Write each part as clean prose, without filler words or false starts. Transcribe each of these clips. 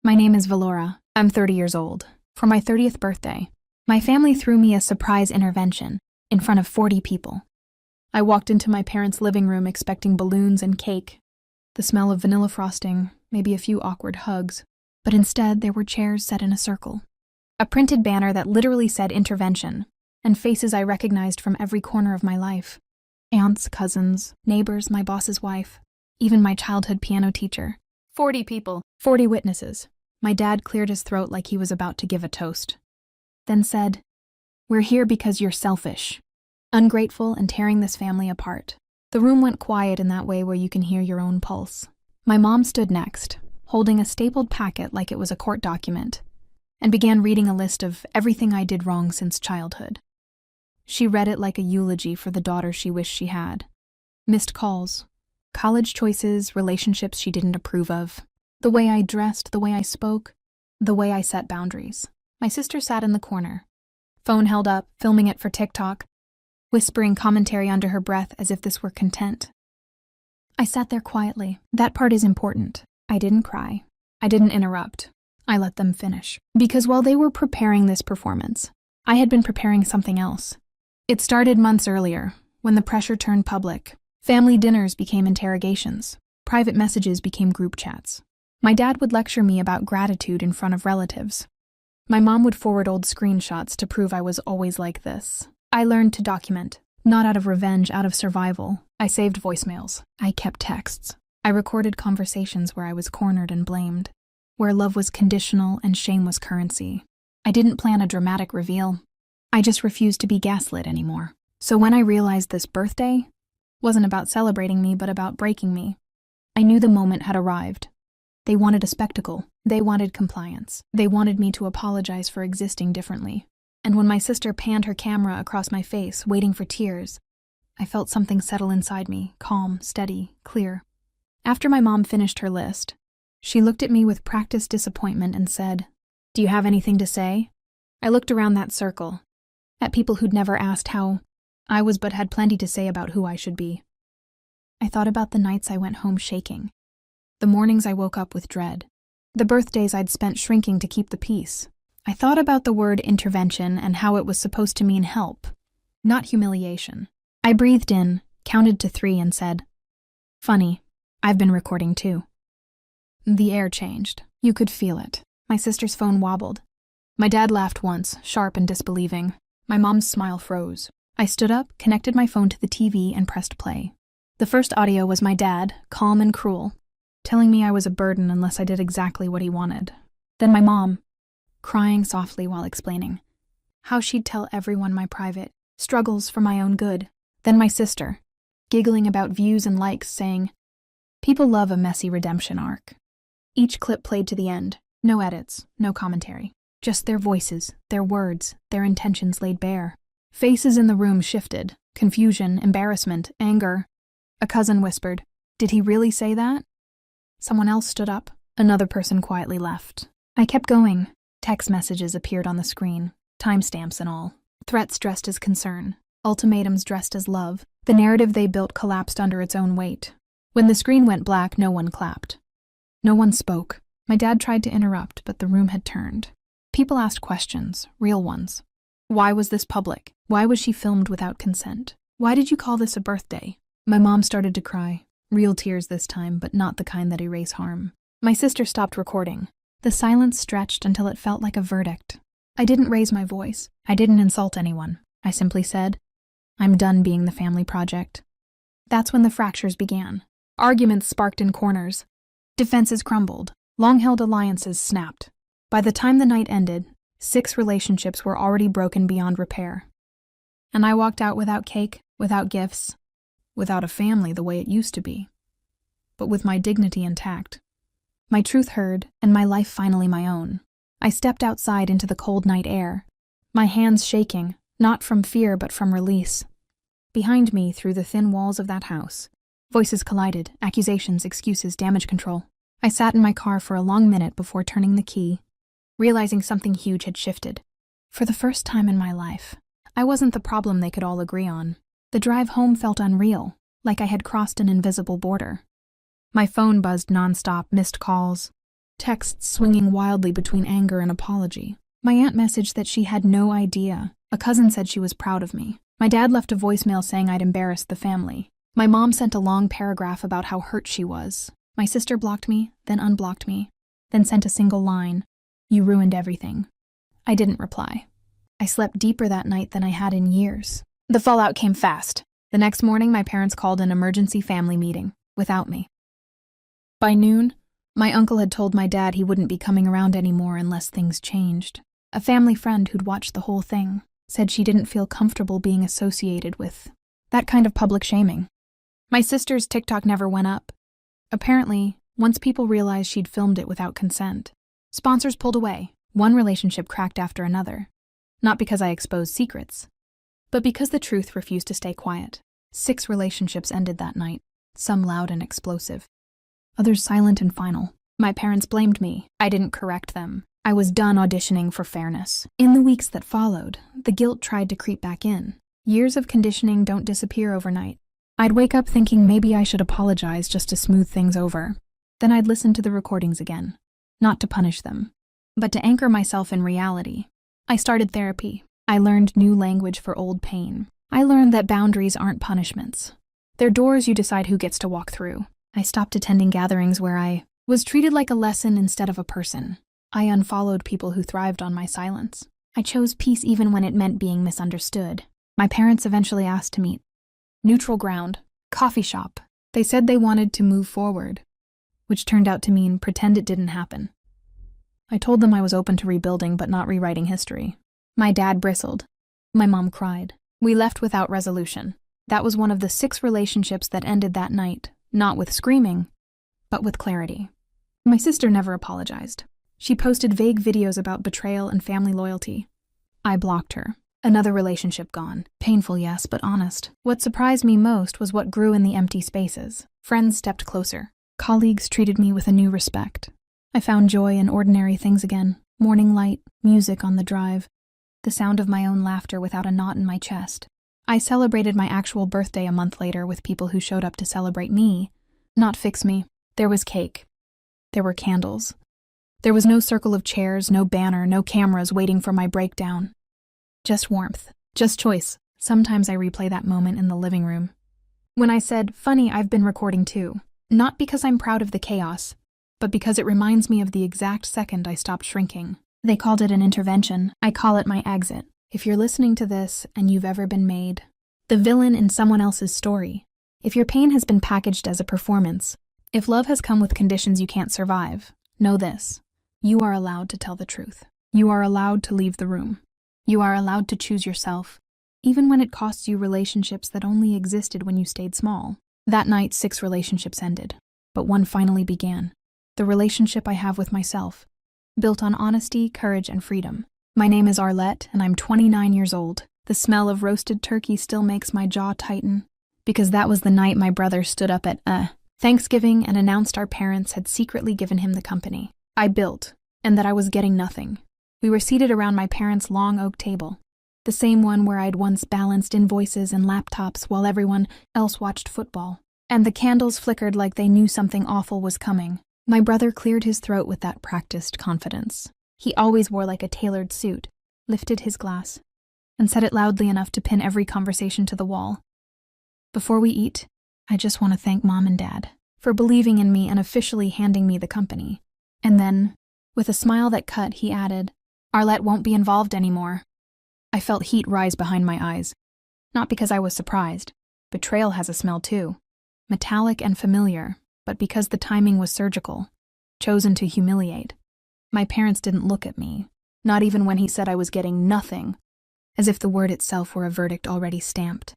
My name is Valora. I'm 30 years old. For my 30th birthday, my family threw me a surprise intervention in front of 40 people. I walked into my parents' living room expecting balloons and cake, the smell of vanilla frosting, maybe a few awkward hugs, but instead there were chairs set in a circle. A printed banner that literally said intervention, and faces I recognized from every corner of my life. Aunts, cousins, neighbors, my boss's wife, even my childhood piano teacher. 40 people, 40 witnesses. My dad cleared his throat like he was about to give a toast. Then said, "We're here because you're selfish, ungrateful, and tearing this family apart." The room went quiet in that way where you can hear your own pulse. My mom stood next, holding a stapled packet like it was a court document, and began reading a list of everything I did wrong since childhood. She read it like a eulogy for the daughter she wished she had. Missed calls, college choices, relationships she didn't approve of, the way I dressed, the way I spoke, the way I set boundaries. My sister sat in the corner, phone held up, filming it for TikTok, whispering commentary under her breath as if this were content. I sat there quietly. That part is important. I didn't cry. I didn't interrupt. I let them finish. Because while they were preparing this performance, I had been preparing something else. It started months earlier, when the pressure turned public. Family dinners became interrogations. Private messages became group chats. My dad would lecture me about gratitude in front of relatives. My mom would forward old screenshots to prove I was always like this. I learned to document, not out of revenge, out of survival. I saved voicemails. I kept texts. I recorded conversations where I was cornered and blamed, where love was conditional and shame was currency. I didn't plan a dramatic reveal. I just refused to be gaslit anymore. So when I realized this birthday wasn't about celebrating me, but about breaking me, I knew the moment had arrived. They wanted a spectacle. They wanted compliance. They wanted me to apologize for existing differently. And when my sister panned her camera across my face, waiting for tears, I felt something settle inside me, calm, steady, clear. After my mom finished her list, she looked at me with practiced disappointment and said, "Do you have anything to say?" I looked around that circle, at people who'd never asked how I was but had plenty to say about who I should be. I thought about the nights I went home shaking, the mornings I woke up with dread, the birthdays I'd spent shrinking to keep the peace. I thought about the word intervention and how it was supposed to mean help, not humiliation. I breathed in, counted to 3 and said, "Funny, I've been recording too." The air changed. You could feel it. My sister's phone wobbled. My dad laughed once, sharp and disbelieving. My mom's smile froze. I stood up, connected my phone to the TV, and pressed play. The first audio was my dad, calm and cruel, telling me I was a burden unless I did exactly what he wanted. Then my mom, crying softly while explaining how she'd tell everyone my private struggles for my own good. Then my sister, giggling about views and likes, saying, "People love a messy redemption arc." Each clip played to the end. No edits, no commentary. Just their voices, their words, their intentions laid bare. Faces in the room shifted. Confusion, embarrassment, anger. A cousin whispered, "Did he really say that?" Someone else stood up. Another person quietly left. I kept going. Text messages appeared on the screen, timestamps and all. Threats dressed as concern. Ultimatums dressed as love. The narrative they built collapsed under its own weight. When the screen went black, no one clapped. No one spoke. My dad tried to interrupt, but the room had turned. People asked questions, real ones. Why was this public? Why was she filmed without consent? Why did you call this a birthday? My mom started to cry. Real tears this time, but not the kind that erase harm. My sister stopped recording. The silence stretched until it felt like a verdict. I didn't raise my voice. I didn't insult anyone. I simply said, "I'm done being the family project." That's when the fractures began. Arguments sparked in corners. Defenses crumbled. Long-held alliances snapped. By the time the night ended, 6 relationships were already broken beyond repair. And I walked out without cake, without gifts, without a family the way it used to be, but with my dignity intact. My truth heard, and my life finally my own. I stepped outside into the cold night air, my hands shaking, not from fear but from release. Behind me, through the thin walls of that house, voices collided, accusations, excuses, damage control. I sat in my car for a long minute before turning the key, realizing something huge had shifted. For the first time in my life, I wasn't the problem they could all agree on. The drive home felt unreal, like I had crossed an invisible border. My phone buzzed nonstop, missed calls, texts swinging wildly between anger and apology. My aunt messaged that she had no idea. A cousin said she was proud of me. My dad left a voicemail saying I'd embarrassed the family. My mom sent a long paragraph about how hurt she was. My sister blocked me, then unblocked me, then sent a single line, "You ruined everything." I didn't reply. I slept deeper that night than I had in years. The fallout came fast. The next morning, my parents called an emergency family meeting, without me. By noon, my uncle had told my dad he wouldn't be coming around anymore unless things changed. A family friend who'd watched the whole thing said she didn't feel comfortable being associated with that kind of public shaming. My sister's TikTok never went up. Apparently, once people realized she'd filmed it without consent, sponsors pulled away. One relationship cracked after another. Not because I exposed secrets, but because the truth refused to stay quiet. 6 relationships ended that night, some loud and explosive, others silent and final. My parents blamed me. I didn't correct them. I was done auditioning for fairness. In the weeks that followed, the guilt tried to creep back in. Years of conditioning don't disappear overnight. I'd wake up thinking maybe I should apologize just to smooth things over. Then I'd listen to the recordings again, not to punish them, but to anchor myself in reality. I started therapy. I learned new language for old pain. I learned that boundaries aren't punishments. They're doors you decide who gets to walk through. I stopped attending gatherings where I was treated like a lesson instead of a person. I unfollowed people who thrived on my silence. I chose peace even when it meant being misunderstood. My parents eventually asked to meet. Neutral ground. Coffee shop. They said they wanted to move forward, which turned out to mean pretend it didn't happen. I told them I was open to rebuilding but not rewriting history. My dad bristled. My mom cried. We left without resolution. That was one of the 6 relationships that ended that night, not with screaming, but with clarity. My sister never apologized. She posted vague videos about betrayal and family loyalty. I blocked her. Another relationship gone. Painful, yes, but honest. What surprised me most was what grew in the empty spaces. Friends stepped closer. Colleagues treated me with a new respect. I found joy in ordinary things again. Morning light, music on the drive, the sound of my own laughter without a knot in my chest. I celebrated my actual birthday a month later with people who showed up to celebrate me, not fix me. There was cake. There were candles. There was no circle of chairs, no banner, no cameras waiting for my breakdown. Just warmth. Just choice. Sometimes I replay that moment in the living room. When I said, "Funny, I've been recording too." Not because I'm proud of the chaos, but because it reminds me of the exact second I stopped shrinking. They called it an intervention. I call it my exit. If you're listening to this and you've ever been made the villain in someone else's story, if your pain has been packaged as a performance, if love has come with conditions you can't survive, know this. You are allowed to tell the truth. You are allowed to leave the room. You are allowed to choose yourself, even when it costs you relationships that only existed when you stayed small. That night, 6 relationships ended, but one finally began. The relationship I have with myself, built on honesty, courage, and freedom. My name is Arlette, and I'm 29 years old. The smell of roasted turkey still makes my jaw tighten, because that was the night my brother stood up at Thanksgiving and announced our parents had secretly given him the company I built, and that I was getting nothing. We were seated around my parents' long oak table, the same one where I'd once balanced invoices and laptops while everyone else watched football. And the candles flickered like they knew something awful was coming. My brother cleared his throat with that practiced confidence. He always wore like a tailored suit, lifted his glass, and said it loudly enough to pin every conversation to the wall. "Before we eat, I just want to thank Mom and Dad for believing in me and officially handing me the company." And then, with a smile that cut, he added, "Arlette won't be involved anymore." I felt heat rise behind my eyes. Not because I was surprised. Betrayal has a smell too. Metallic and familiar, but because the timing was surgical, chosen to humiliate. My parents didn't look at me, not even when he said I was getting nothing, as if the word itself were a verdict already stamped.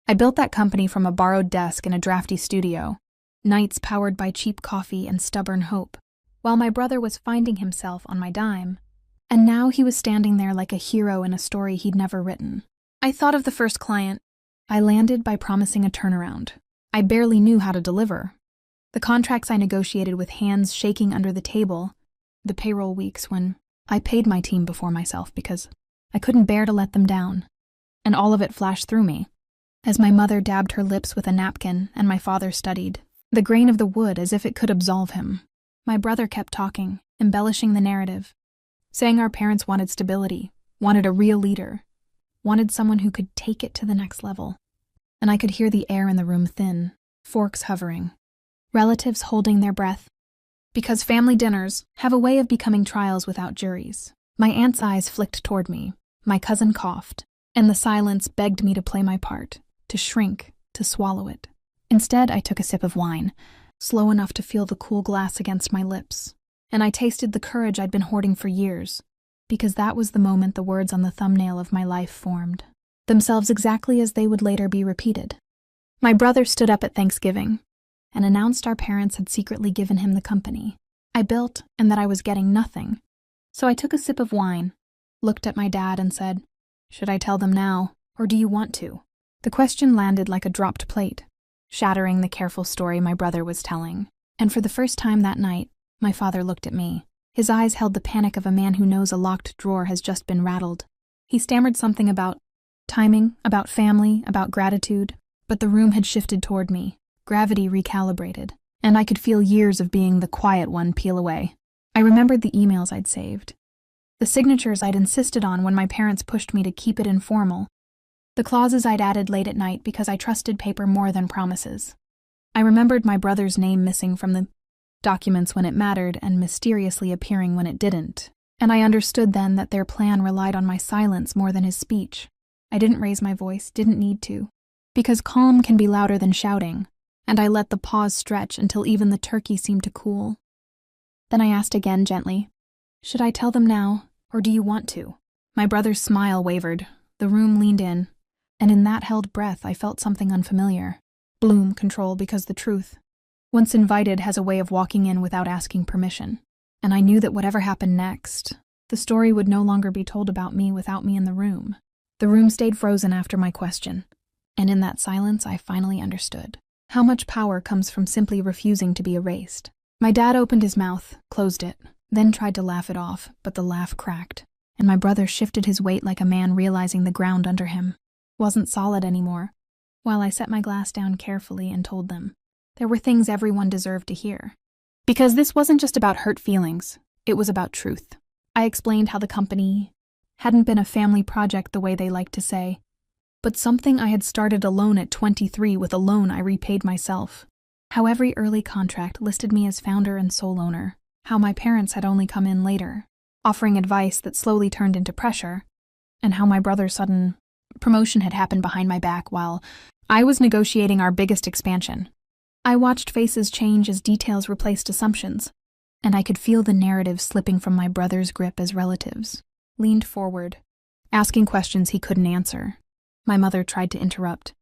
I built that company from a borrowed desk in a drafty studio, nights powered by cheap coffee and stubborn hope, while my brother was finding himself on my dime. And now he was standing there like a hero in a story he'd never written. I thought of the first client. I landed by promising a turnaround. I barely knew how to deliver. The contracts I negotiated with hands shaking under the table, the payroll weeks when I paid my team before myself because I couldn't bear to let them down. And all of it flashed through me, as my mother dabbed her lips with a napkin and my father studied the grain of the wood as if it could absolve him. My brother kept talking, embellishing the narrative, saying our parents wanted stability, wanted a real leader, wanted someone who could take it to the next level. And I could hear the air in the room thin, forks hovering, relatives holding their breath. Because family dinners have a way of becoming trials without juries. My aunt's eyes flicked toward me, my cousin coughed, and the silence begged me to play my part, to shrink, to swallow it. Instead, I took a sip of wine, slow enough to feel the cool glass against my lips, and I tasted the courage I'd been hoarding for years, because that was the moment the words on the thumbnail of my life formed, themselves exactly as they would later be repeated. My brother stood up at Thanksgiving and announced our parents had secretly given him the company I built and that I was getting nothing. So I took a sip of wine, looked at my dad and said, "Should I tell them now, or do you want to?" The question landed like a dropped plate, shattering the careful story my brother was telling. And for the first time that night, my father looked at me. His eyes held the panic of a man who knows a locked drawer has just been rattled. He stammered something about timing, about family, about gratitude, but the room had shifted toward me, gravity recalibrated, and I could feel years of being the quiet one peel away. I remembered the emails I'd saved, the signatures I'd insisted on when my parents pushed me to keep it informal, the clauses I'd added late at night because I trusted paper more than promises. I remembered my brother's name missing from the documents when it mattered and mysteriously appearing when it didn't, and I understood then that their plan relied on my silence more than his speech. I didn't raise my voice, didn't need to, because calm can be louder than shouting, and I let the pause stretch until even the turkey seemed to cool. Then I asked again gently, "Should I tell them now, or do you want to?" My brother's smile wavered, the room leaned in, and in that held breath I felt something unfamiliar. Bloom control, because the truth, once invited, has a way of walking in without asking permission. And I knew that whatever happened next, the story would no longer be told about me without me in the room. The room stayed frozen after my question, and in that silence I finally understood how much power comes from simply refusing to be erased. My dad opened his mouth, closed it, then tried to laugh it off, but the laugh cracked, and my brother shifted his weight like a man realizing the ground under him wasn't solid anymore, while I set my glass down carefully and told them there were things everyone deserved to hear. Because this wasn't just about hurt feelings, it was about truth. I explained how the company hadn't been a family project the way they liked to say, but something I had started alone at 23 with a loan I repaid myself. How every early contract listed me as founder and sole owner. How my parents had only come in later, offering advice that slowly turned into pressure, and how my brother's sudden promotion had happened behind my back while I was negotiating our biggest expansion. I watched faces change as details replaced assumptions, and I could feel the narrative slipping from my brother's grip as relatives leaned forward, asking questions he couldn't answer. My mother tried to interrupt,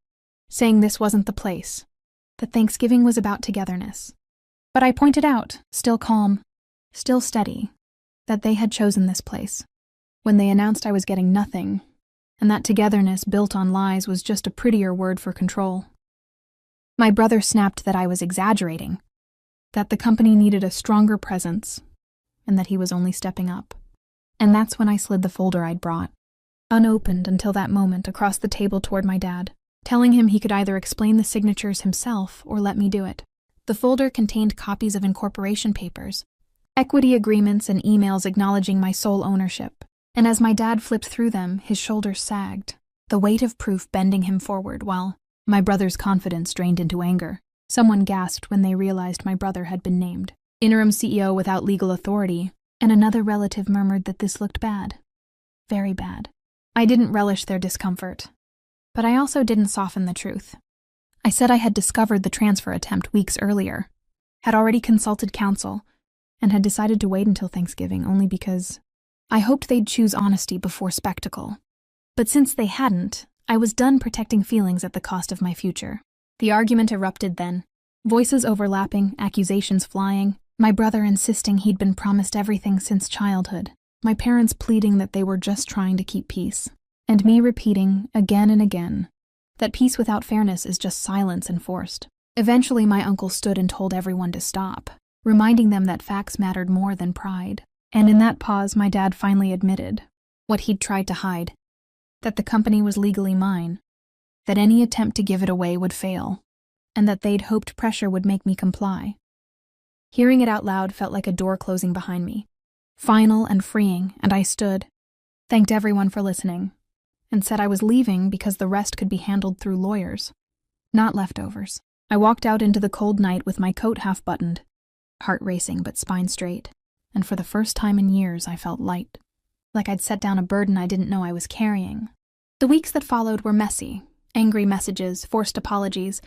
saying this wasn't the place, that Thanksgiving was about togetherness. But I pointed out, still calm, still steady, that they had chosen this place, when they announced I was getting nothing, and that togetherness built on lies was just a prettier word for control. My brother snapped that I was exaggerating, that the company needed a stronger presence, and that he was only stepping up. And that's when I slid the folder I'd brought, unopened until that moment, across the table toward my dad, telling him he could either explain the signatures himself or let me do it. The folder contained copies of incorporation papers, equity agreements, and emails acknowledging my sole ownership. And as my dad flipped through them, his shoulders sagged, the weight of proof bending him forward, while my brother's confidence drained into anger. Someone gasped when they realized my brother had been named interim CEO without legal authority, and another relative murmured that this looked bad. Very bad. I didn't relish their discomfort, but I also didn't soften the truth. I said I had discovered the transfer attempt weeks earlier, had already consulted counsel, and had decided to wait until Thanksgiving only because I hoped they'd choose honesty before spectacle. But since they hadn't, I was done protecting feelings at the cost of my future. The argument erupted then, voices overlapping, accusations flying, my brother insisting he'd been promised everything since childhood, my parents pleading that they were just trying to keep peace, and me repeating again and again that peace without fairness is just silence enforced. Eventually my uncle stood and told everyone to stop, reminding them that facts mattered more than pride. And in that pause, my dad finally admitted what he'd tried to hide, that the company was legally mine, that any attempt to give it away would fail, and that they'd hoped pressure would make me comply. Hearing it out loud felt like a door closing behind me. Final and freeing, and I stood, thanked everyone for listening, and said I was leaving because the rest could be handled through lawyers, not leftovers. I walked out into the cold night with my coat half buttoned, heart racing but spine straight, and for the first time in years I felt light, like I'd set down a burden I didn't know I was carrying. The weeks that followed were messy, angry messages, forced apologies,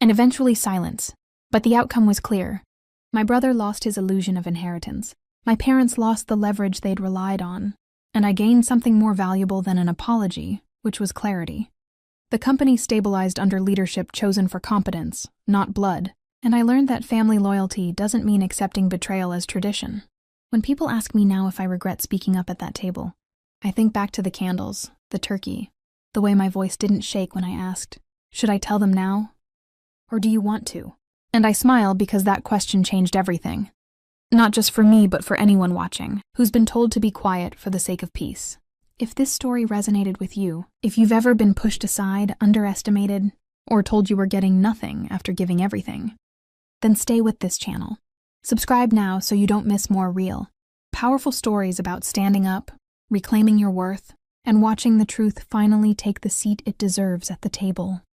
and eventually silence, but the outcome was clear. My brother lost his illusion of inheritance. My parents lost the leverage they'd relied on, and I gained something more valuable than an apology, which was clarity. The company stabilized under leadership chosen for competence, not blood, and I learned that family loyalty doesn't mean accepting betrayal as tradition. When people ask me now if I regret speaking up at that table, I think back to the candles, the turkey, the way my voice didn't shake when I asked, "Should I tell them now? Or do you want to?" And I smile because that question changed everything. Not just for me, but for anyone watching, who's been told to be quiet for the sake of peace. If this story resonated with you, if you've ever been pushed aside, underestimated, or told you were getting nothing after giving everything, then stay with this channel. Subscribe now so you don't miss more real, powerful stories about standing up, reclaiming your worth, and watching the truth finally take the seat it deserves at the table.